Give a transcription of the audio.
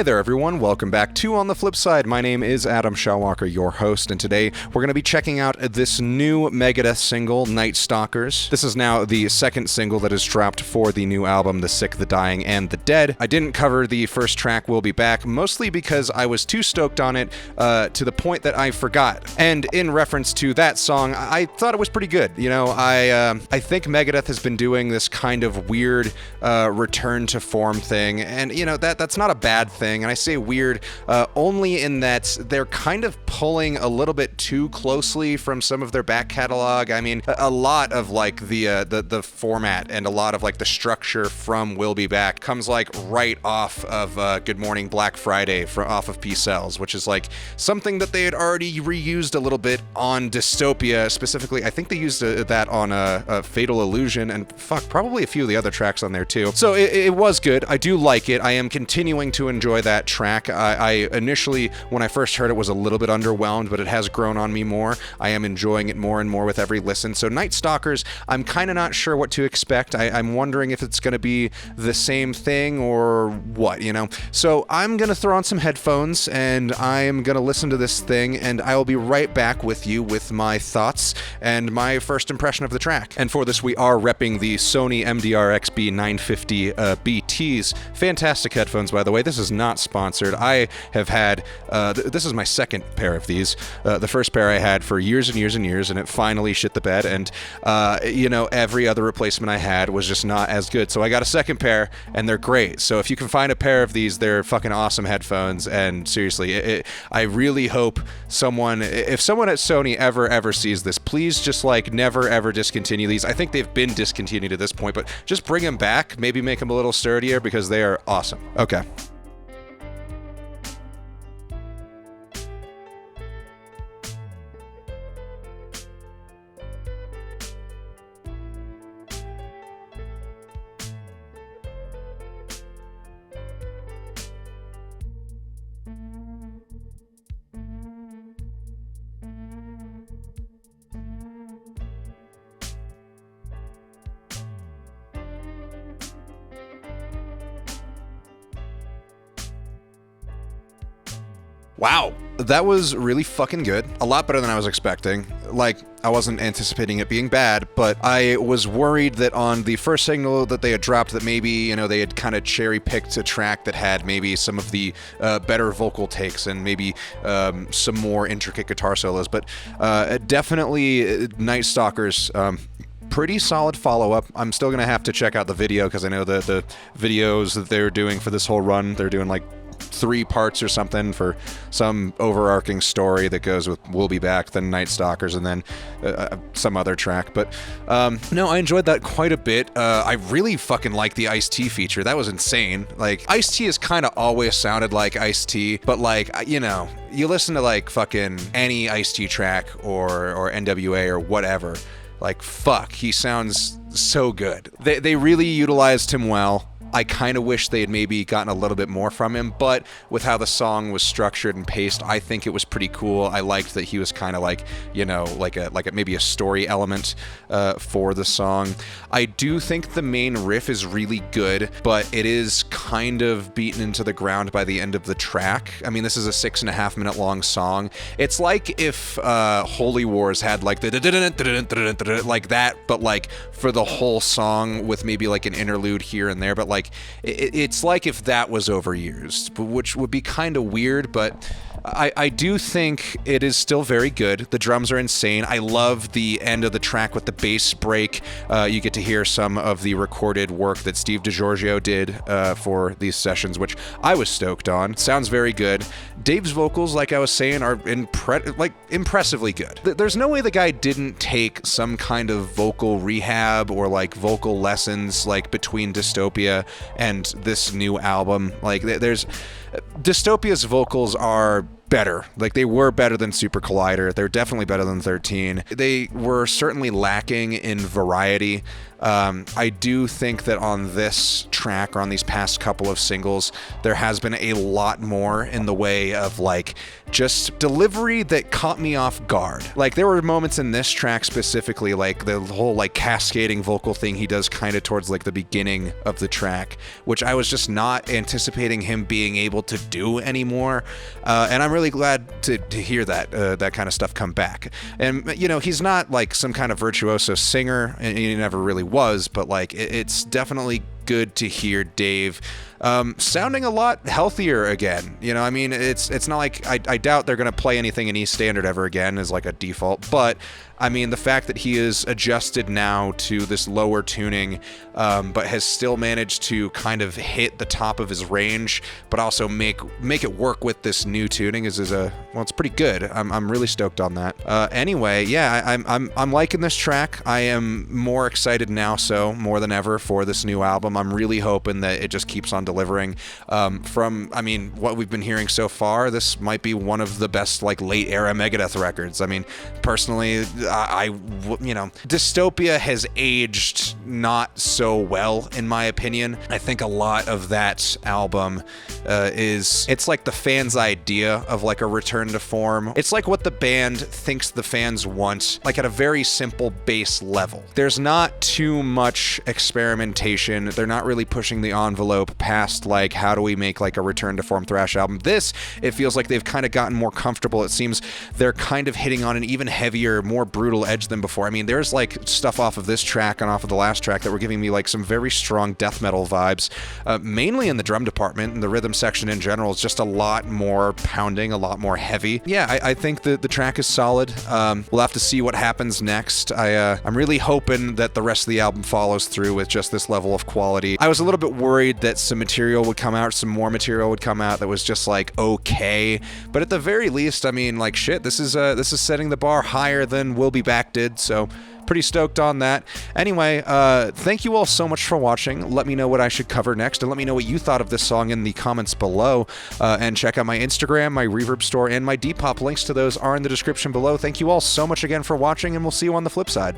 there, everyone. Welcome back to On the Flip Side. My name is Adam Shawalker, your host, and today we're going to be checking out this new Megadeth single, Night Stalkers. This is now the second single that is dropped for the new album, The Sick, the Dying, and the Dead. I didn't cover the first track, We'll Be Back, mostly because I was too stoked on it to the point that I forgot. And in reference to that song, I thought it was pretty good. You know, I think Megadeth has been doing this kind of weird return to form thing, and you know, that's not a bad thing. And I say weird only in that they're kind of pulling a little bit too closely from some of their back catalog. I mean, a lot of like the format and a lot of like the structure from We'll Be Back comes like right off of Good Morning Black Friday off of P-Cells, which is like something that they had already reused a little bit on Dystopia. Specifically, I think they used that on a Fatal Illusion, and probably a few of the other tracks on there too. So it was good. I do like it. I am continuing to enjoy that track. I initially, when I first heard it, was a little bit underwhelmed, but it has grown on me more. I am enjoying it more and more with every listen. So Night Stalkers, I'm kind of not sure what to expect. I'm wondering if it's going to be the same thing or what, you know? So I'm going to throw on some headphones and I'm going to listen to this thing, and I will be right back with you with my thoughts and my first impression of the track. And for this, we are repping the Sony MDR-XB 950 BTs. Fantastic headphones, by the way. This is not sponsored. I have had, this is my second pair of these. The first pair I had for years and years and years, and it finally shit the bed, and, you know, every other replacement I had was just not as good. So I got a second pair, and they're great. So if you can find a pair of these, they're fucking awesome headphones, and seriously, I really hope if someone at Sony ever sees this, please just, like, never ever discontinue these. I think they've been discontinued at this point, but just bring them back, maybe make them a little sturdier, because they are awesome. Okay. Wow, that was really fucking good. A lot better than I was expecting. Like, I wasn't anticipating it being bad, but I was worried that on the first single that they had dropped that maybe, you know, they had kind of cherry-picked a track that had maybe some of the better vocal takes and maybe some more intricate guitar solos, but definitely Night Stalkers, pretty solid follow-up. I'm still going to have to check out the video because I know the videos that they're doing for this whole run, they're doing like 3 parts or something for some overarching story that goes with We'll Be Back, then Night Stalkers, and then some other track. But no, I enjoyed that quite a bit. I really fucking like the Ice-T feature. That was insane. Like, Ice-T has kind of always sounded like Ice-T, but like, you know, you listen to like fucking any Ice-T track or NWA or whatever, like, fuck, he sounds so good. They really utilized him well. I kind of wish they had maybe gotten a little bit more from him, but with how the song was structured and paced, I think it was pretty cool. I liked that he was kind of like, you know, like maybe a story element for the song. I do think the main riff is really good, but it is kind of beaten into the ground by the end of the track. I mean, this is a 6.5 minute long song. It's like if Holy Wars had like the like that, but like for the whole song with maybe like an interlude here and there, but like it's like if that was overused, which would be kind of weird, but I do think it is still very good. The drums are insane. I love the end of the track with the bass break. You get to hear some of the recorded work that Steve DiGiorgio did for these sessions, which I was stoked on. Sounds very good. Dave's vocals, like I was saying, are impressively good. There's no way the guy didn't take some kind of vocal rehab or like vocal lessons like between Dystopia and this new album. Like, there's Dystopia's vocals are better. Like, they were better than Super Collider. They're definitely better than 13. They were certainly lacking in variety. I do think that on this track, or on these past couple of singles, there has been a lot more in the way of, like, just delivery that caught me off guard. Like, there were moments in this track specifically, like the whole, like, cascading vocal thing he does kind of towards, like, the beginning of the track, which I was just not anticipating him being able to do anymore. And I'm really glad to hear that that kind of stuff come back. And, you know, he's not, like, some kind of virtuoso singer, and he never really was, but, like, it's definitely good to hear Dave sounding a lot healthier again. You know, I mean, it's not like I doubt they're going to play anything in E standard ever again as like a default, but I mean, the fact that he is adjusted now to this lower tuning, but has still managed to kind of hit the top of his range, but also make it work with this new tuning is well, it's pretty good. I'm really stoked on that. Anyway, yeah, I'm liking this track. I am more excited now, so more than ever, for this new album. I'm really hoping that it just keeps on delivering. I mean, what we've been hearing so far, this might be one of the best, like, late era Megadeth records. I mean, personally, you know, Dystopia has aged not so well, in my opinion. I think a lot of that album it's like the fans' idea of, like, a return to form. It's like what the band thinks the fans want, like, at a very simple base level. There's not too much experimentation. They're not really pushing the envelope past, like, how do we make, like, a return to form thrash album. This, it feels like they've kind of gotten more comfortable. It seems they're kind of hitting on an even heavier, more brutal edge than before. I mean, there's, like, stuff off of this track and off of the last track that were giving me, like, some very strong death metal vibes, mainly in the drum department, and the rhythm section in general is just a lot more pounding, a lot more heavy. Yeah, I think that the track is solid. We'll have to see what happens next. I'm really hoping that the rest of the album follows through with just this level of quality. I was a little bit worried that some more material would come out that was just, like, okay, but at the very least, I mean, like, shit, this is setting the bar higher than We'll Be Back did, so pretty stoked on that. Anyway, thank you all so much for watching. Let me know what I should cover next, and let me know what you thought of this song in the comments below. And check out my Instagram, my Reverb store, and my Depop. Links to those are in the description below. Thank you all so much again for watching, and we'll see you on the flip side.